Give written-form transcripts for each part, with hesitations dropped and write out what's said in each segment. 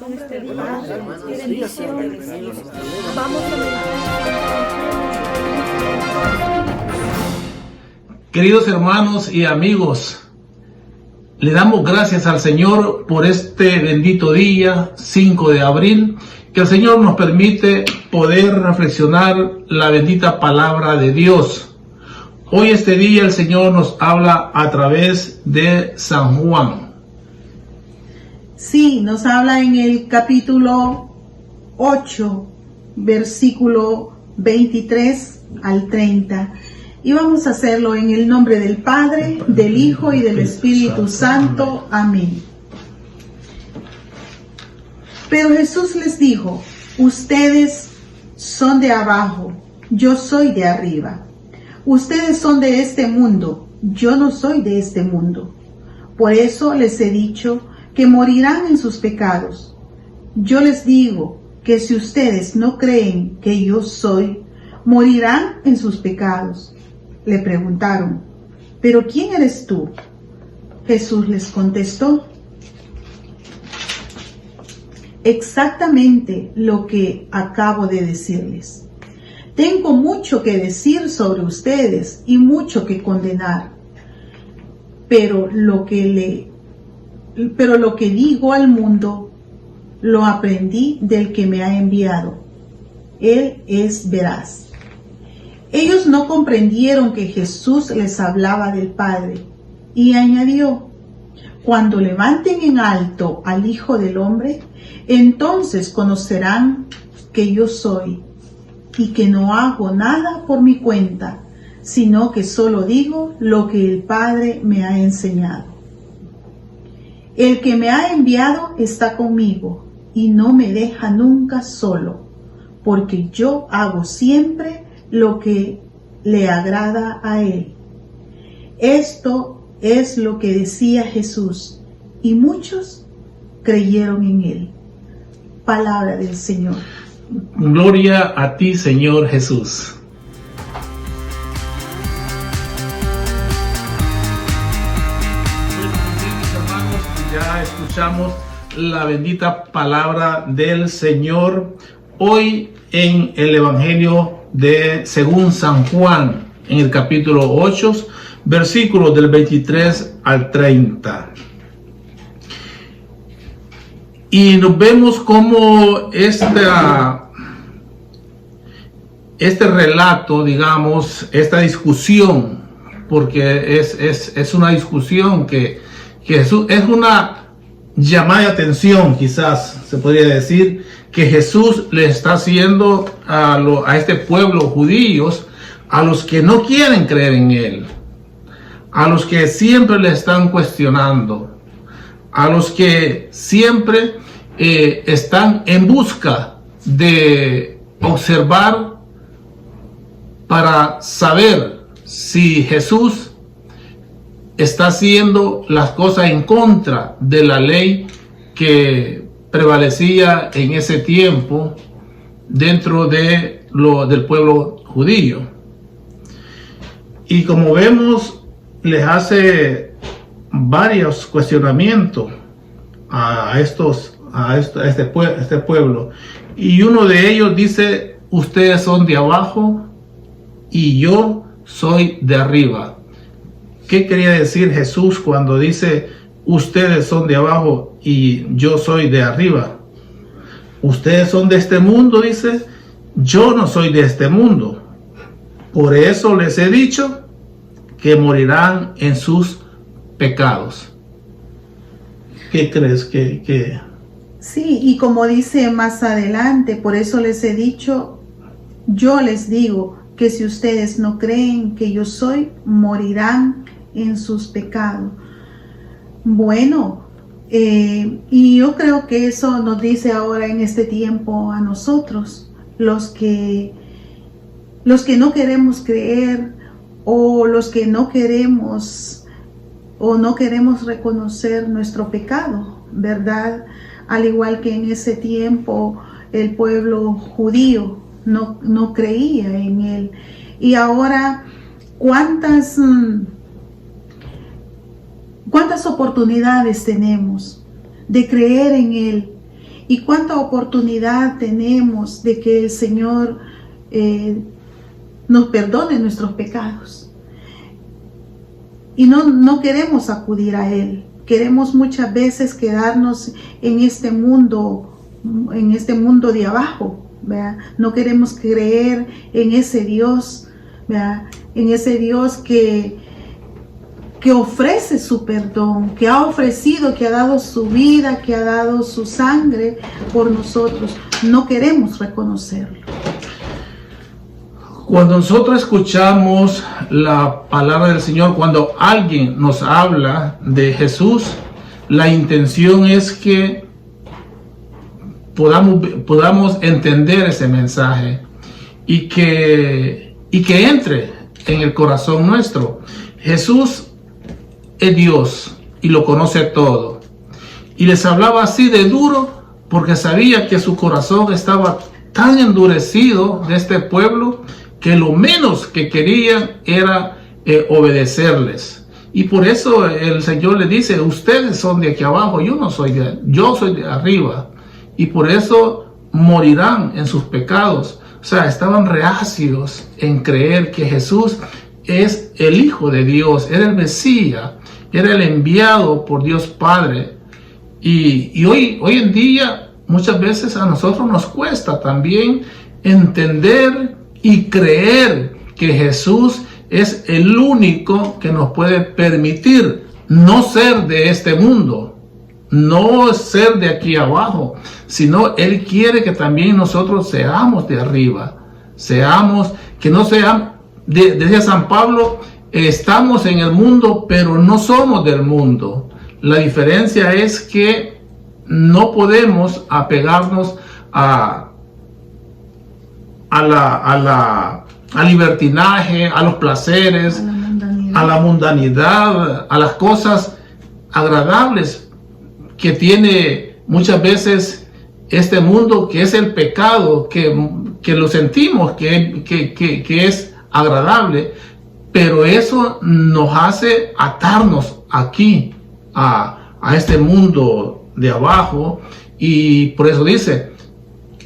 en este día. Qué bendiciones. Vamos a meditar. Queridos hermanos y amigos, le damos gracias al Señor por este bendito día, 5 de abril, que el Señor nos permite poder reflexionar la bendita palabra de Dios. Hoy este día el Señor nos habla a través de San Juan. Sí, nos habla en el capítulo 8, versículo 23 al 30. Y vamos a hacerlo en el nombre del Padre, del Hijo y del Espíritu Santo. Amén. Pero Jesús les dijo: ustedes son de abajo, yo soy de arriba. Ustedes son de este mundo, yo no soy de este mundo. Por eso les he dicho que morirán en sus pecados. Yo les digo que si ustedes no creen que yo soy, morirán en sus pecados. Le preguntaron: ¿pero quién eres tú? Jesús les contestó: exactamente lo que acabo de decirles. Tengo mucho que decir sobre ustedes y mucho que condenar, pero lo que digo al mundo lo aprendí del que me ha enviado. Él es veraz. Ellos no comprendieron que Jesús les hablaba del Padre, y añadió: cuando levanten en alto al Hijo del Hombre, entonces conocerán que yo soy, y que no hago nada por mi cuenta, sino que solo digo lo que el Padre me ha enseñado. El que me ha enviado está conmigo, y no me deja nunca solo, porque yo hago siempre lo que le agrada a Él. Esto es lo que decía Jesús, y muchos creyeron en Él. Palabra del Señor. Gloria a ti, Señor Jesús. Hermanos, ya escuchamos la bendita palabra del Señor hoy en el Evangelio de según San Juan, en el capítulo 8, versículos del 23 al 30. Y nos vemos como este relato, digamos, esta discusión, porque es una discusión que Jesús, es una llamada de atención, quizás se podría decir, que Jesús le está haciendo a este pueblo judíos, a los que no quieren creer en Él, a los que siempre le están cuestionando, a los que siempre están en busca de observar para saber si Jesús está haciendo las cosas en contra de la ley que prevalecía en ese tiempo dentro del pueblo judío. Y como vemos, les hace varios cuestionamientos a este pueblo. Y uno de ellos dice: ustedes son de abajo y yo soy de arriba. ¿Qué quería decir Jesús cuando dice: ustedes son de abajo y yo soy de arriba? Ustedes son de este mundo, dice. Yo no soy de este mundo. Por eso les he dicho que morirán en sus pecados. ¿Qué crees que? Sí, y como dice más adelante, por eso les he dicho, yo les digo que si ustedes no creen que yo soy, morirán en sus pecados. Bueno, y yo creo que eso nos dice ahora en este tiempo a nosotros, los que no queremos creer, o los que no queremos reconocer nuestro pecado, ¿verdad? Al igual que en ese tiempo el pueblo judío no creía en Él. Y ahora, ¿cuántas oportunidades tenemos de creer en Él Y cuánta oportunidad tenemos de que el Señor nos perdone nuestros pecados. Y no queremos acudir a Él. Queremos muchas veces quedarnos en este mundo de abajo, ¿verdad? No queremos creer en ese Dios, ¿verdad? En ese Dios que ofrece su perdón, que ha ofrecido, que ha dado su vida, que ha dado su sangre por nosotros. No queremos reconocerlo. Cuando nosotros escuchamos la palabra del Señor, cuando alguien nos habla de Jesús, la intención es que podamos entender ese mensaje y que entre en el corazón nuestro. Jesús es Dios y lo conoce todo. Y les hablaba así de duro porque sabía que su corazón estaba tan endurecido de este pueblo que lo menos que querían era obedecerles. Y por eso el Señor le dice, ustedes son de aquí abajo, yo soy de arriba. Y por eso morirán en sus pecados. O sea, estaban reacios en creer que Jesús es el Hijo de Dios, era el Mesías, era el enviado por Dios Padre. Y hoy en día muchas veces a nosotros nos cuesta también entender y creer que Jesús es el único que nos puede permitir no ser de este mundo, no ser de aquí abajo, sino Él quiere que también nosotros seamos de arriba, que no seamos, decía San Pablo, estamos en el mundo, pero no somos del mundo. La diferencia es que no podemos apegarnos al libertinaje, a los placeres, a la mundanidad, a las cosas agradables que tiene muchas veces este mundo, que es el pecado, que lo sentimos que es agradable, pero eso nos hace atarnos aquí a este mundo de abajo. Y por eso dice,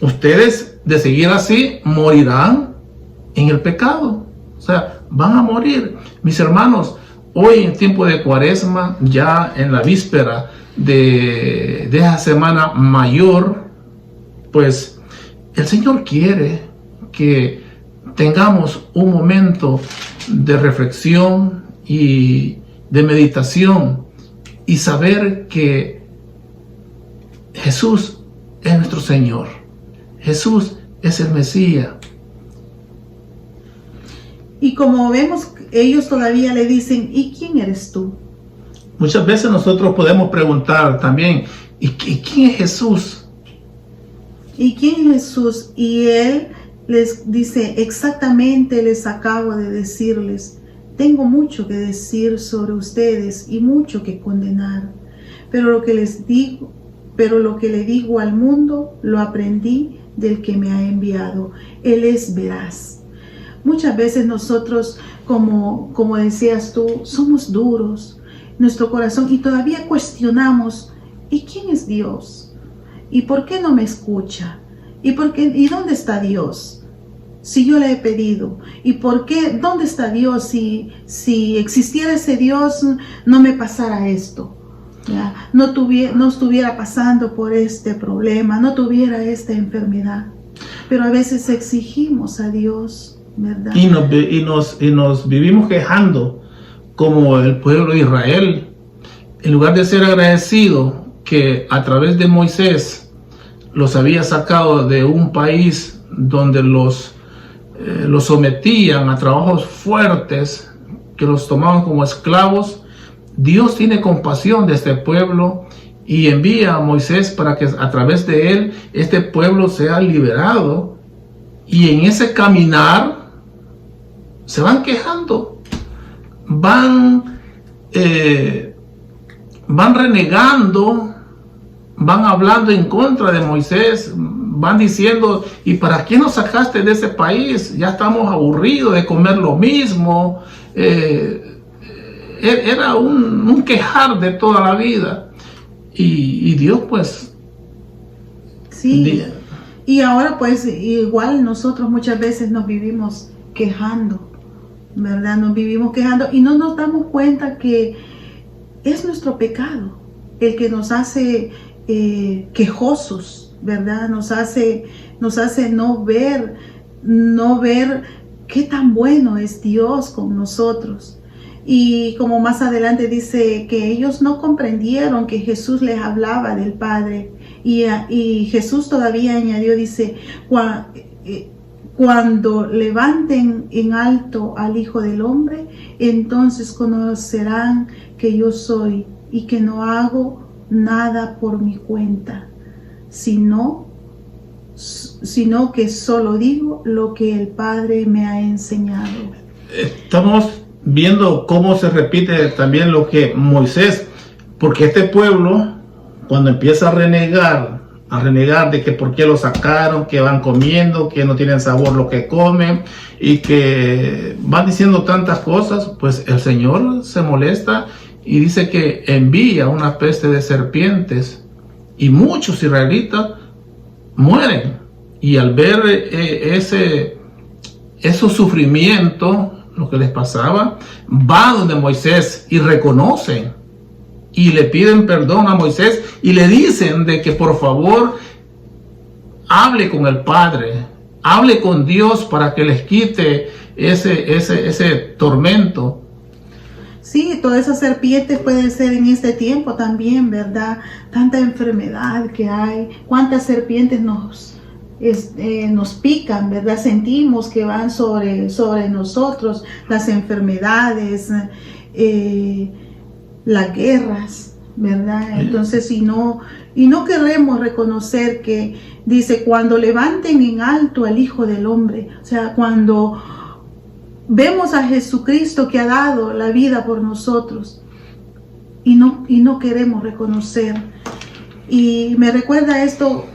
ustedes de seguir así morirán en el pecado, o sea, van a morir. Mis hermanos, hoy en tiempo de Cuaresma, ya en la víspera de esa semana mayor, pues el Señor quiere que tengamos un momento de reflexión y de meditación y saber que Jesús es nuestro Señor. Jesús es el Mesías. Y como vemos, ellos todavía le dicen, ¿y quién eres tú? Muchas veces nosotros podemos preguntar también, ¿y quién es Jesús? ¿Y quién es Jesús? Y Él les dice, exactamente les acabo de decirles, tengo mucho que decir sobre ustedes y mucho que condenar, pero lo que le digo al mundo lo aprendí del que me ha enviado. Él es veraz. Muchas veces nosotros, como decías tú, somos duros, nuestro corazón, y todavía cuestionamos, ¿y quién es Dios? ¿Y por qué no me escucha? ¿Y dónde está Dios? Si yo le he pedido. ¿Y por qué? ¿Dónde está Dios? Si existiera ese Dios, no me pasara esto. ¿Ya? No estuviera pasando por este problema, no tuviera esta enfermedad. Pero a veces exigimos a Dios, ¿verdad? Y nos vivimos quejando como el pueblo de Israel, en lugar de ser agradecido que a través de Moisés los había sacado de un país donde los sometían a trabajos fuertes, que los tomaban como esclavos. Dios tiene compasión de este pueblo y envía a Moisés para que a través de él este pueblo sea liberado. Y en ese caminar se van quejando, van renegando, van hablando en contra de Moisés, van diciendo, ¿y para qué nos sacaste de ese país? Ya estamos aburridos de comer lo mismo. Era un quejar de toda la vida. Y Dios pues Sí. Y ahora pues igual nosotros muchas veces nos vivimos quejando, ¿verdad? Nos vivimos quejando y no nos damos cuenta que es nuestro pecado el que nos hace quejosos, ¿verdad? Nos hace no ver qué tan bueno es Dios con nosotros. Y como más adelante dice que ellos no comprendieron que Jesús les hablaba del Padre. Y Jesús todavía añadió, dice, cuando levanten en alto al Hijo del Hombre, entonces conocerán que yo soy y que no hago nada por mi cuenta, sino que solo digo lo que el Padre me ha enseñado. Estamos viendo cómo se repite también lo que Moisés, porque este pueblo, cuando empieza a renegar de que por qué lo sacaron, que van comiendo, que no tienen sabor lo que comen y que van diciendo tantas cosas, pues el Señor se molesta y dice que envía una peste de serpientes y muchos israelitas mueren. Y al ver esos sufrimientos, lo que les pasaba, va donde Moisés y reconocen y le piden perdón a Moisés y le dicen de que por favor hable con el Padre, hable con Dios para que les quite ese tormento. Sí, todas esas serpientes pueden ser en este tiempo también, ¿verdad? Tanta enfermedad que hay, cuántas serpientes nos pican, ¿verdad? Sentimos que van sobre nosotros, las enfermedades, las guerras, ¿verdad? Entonces, y no queremos reconocer que dice, cuando levanten en alto al Hijo del Hombre, o sea, cuando vemos a Jesucristo que ha dado la vida por nosotros y no queremos reconocer. Y me recuerda esto,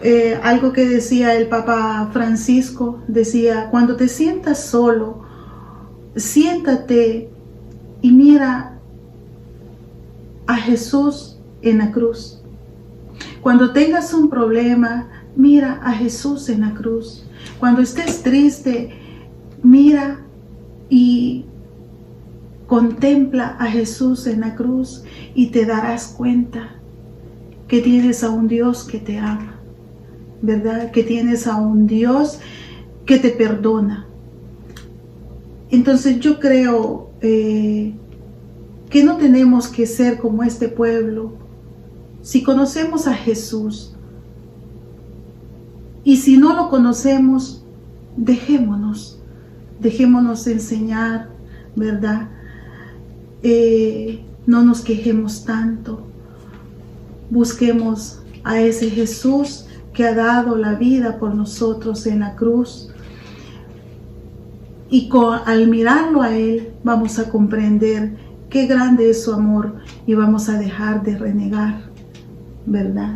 algo que decía el Papa Francisco, decía, cuando te sientas solo, siéntate y mira a Jesús en la cruz. Cuando tengas un problema, mira a Jesús en la cruz. Cuando estés triste, mira y contempla a Jesús en la cruz y te darás cuenta que tienes a un Dios que te ama, ¿verdad? Que tienes a un Dios que te perdona. Entonces yo creo que no tenemos que ser como este pueblo. Si conocemos a Jesús y si no lo conocemos, dejémonos enseñar, ¿verdad? No nos quejemos tanto. Busquemos a ese Jesús que ha dado la vida por nosotros en la cruz. Y al mirarlo a Él, vamos a comprender qué grande es su amor y vamos a dejar de renegar, ¿verdad?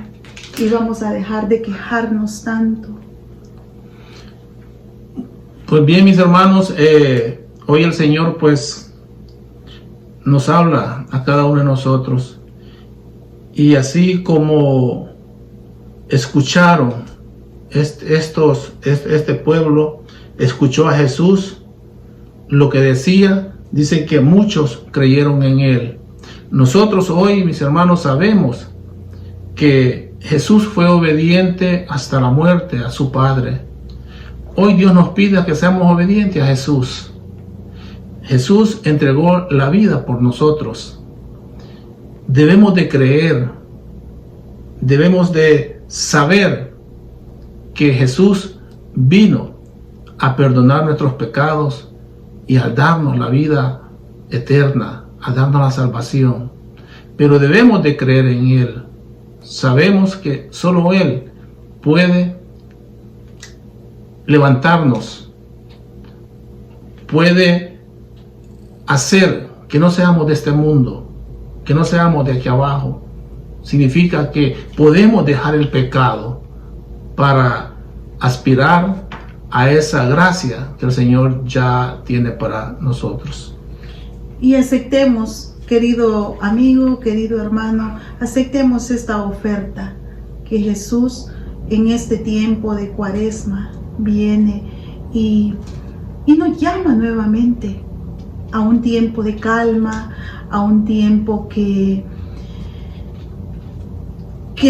Y vamos a dejar de quejarnos tanto. Pues bien, mis hermanos, hoy el Señor pues nos habla a cada uno de nosotros. Y así como escucharon este pueblo, escuchó a Jesús, lo que decía, dicen que muchos creyeron en Él. Nosotros hoy, mis hermanos, sabemos que Jesús fue obediente hasta la muerte a su Padre. Hoy Dios nos pide que seamos obedientes a Jesús. Jesús entregó la vida por nosotros. Debemos de creer, debemos de saber que Jesús vino a perdonar nuestros pecados y a darnos la vida eterna, a darnos la salvación. Pero debemos de creer en Él. Sabemos que solo Él puede levantarnos, puede hacer que no seamos de este mundo, que no seamos de aquí abajo. Significa que podemos dejar el pecado para aspirar a esa gracia que el Señor ya tiene para nosotros. Y aceptemos, querido amigo, querido hermano, aceptemos esta oferta que Jesús en este tiempo de Cuaresma viene y nos llama nuevamente a un tiempo de calma, a un tiempo que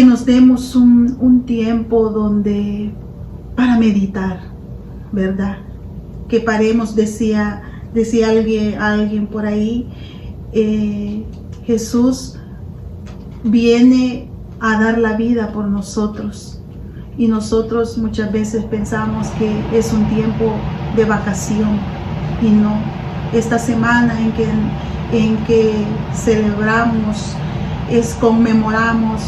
nos demos un tiempo donde para meditar, ¿verdad? Que paremos, decía alguien por ahí, Jesús viene a dar la vida por nosotros y nosotros muchas veces pensamos que es un tiempo de vacación y no. Esta semana en que celebramos, conmemoramos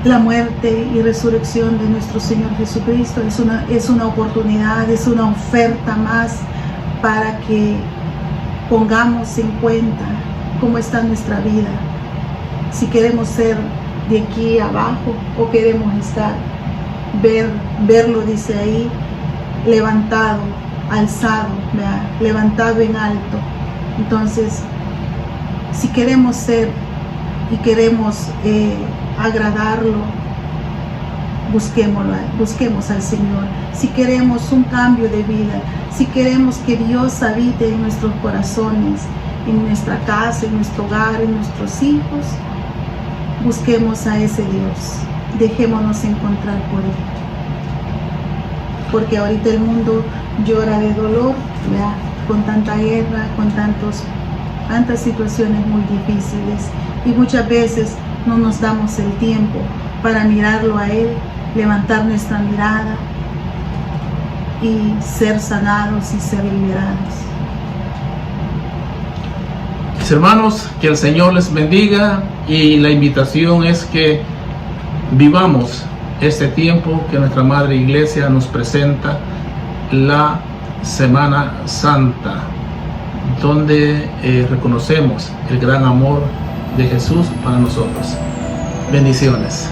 la muerte y resurrección de nuestro Señor Jesucristo, es una oportunidad, es una oferta más para que pongamos en cuenta cómo está nuestra vida, si queremos ser de aquí abajo o queremos verlo, dice ahí, levantado, alzado, ¿verdad? Levantado en alto. Entonces, si queremos ser y queremos agradarlo, busquemos al Señor. Si queremos un cambio de vida, si queremos que Dios habite en nuestros corazones, en nuestra casa, en nuestro hogar, en nuestros hijos, busquemos a ese Dios, dejémonos encontrar por Él, porque ahorita el mundo llora de dolor, ¿verdad? Con tanta guerra, con tantas situaciones muy difíciles, y muchas veces no nos damos el tiempo para mirarlo a Él, levantar nuestra mirada y ser sanados y ser liberados. Mis hermanos, que el Señor les bendiga, y la invitación es que vivamos este tiempo que nuestra Madre Iglesia nos presenta, la Semana Santa, donde reconocemos el gran amor de Jesús para nosotros. Bendiciones.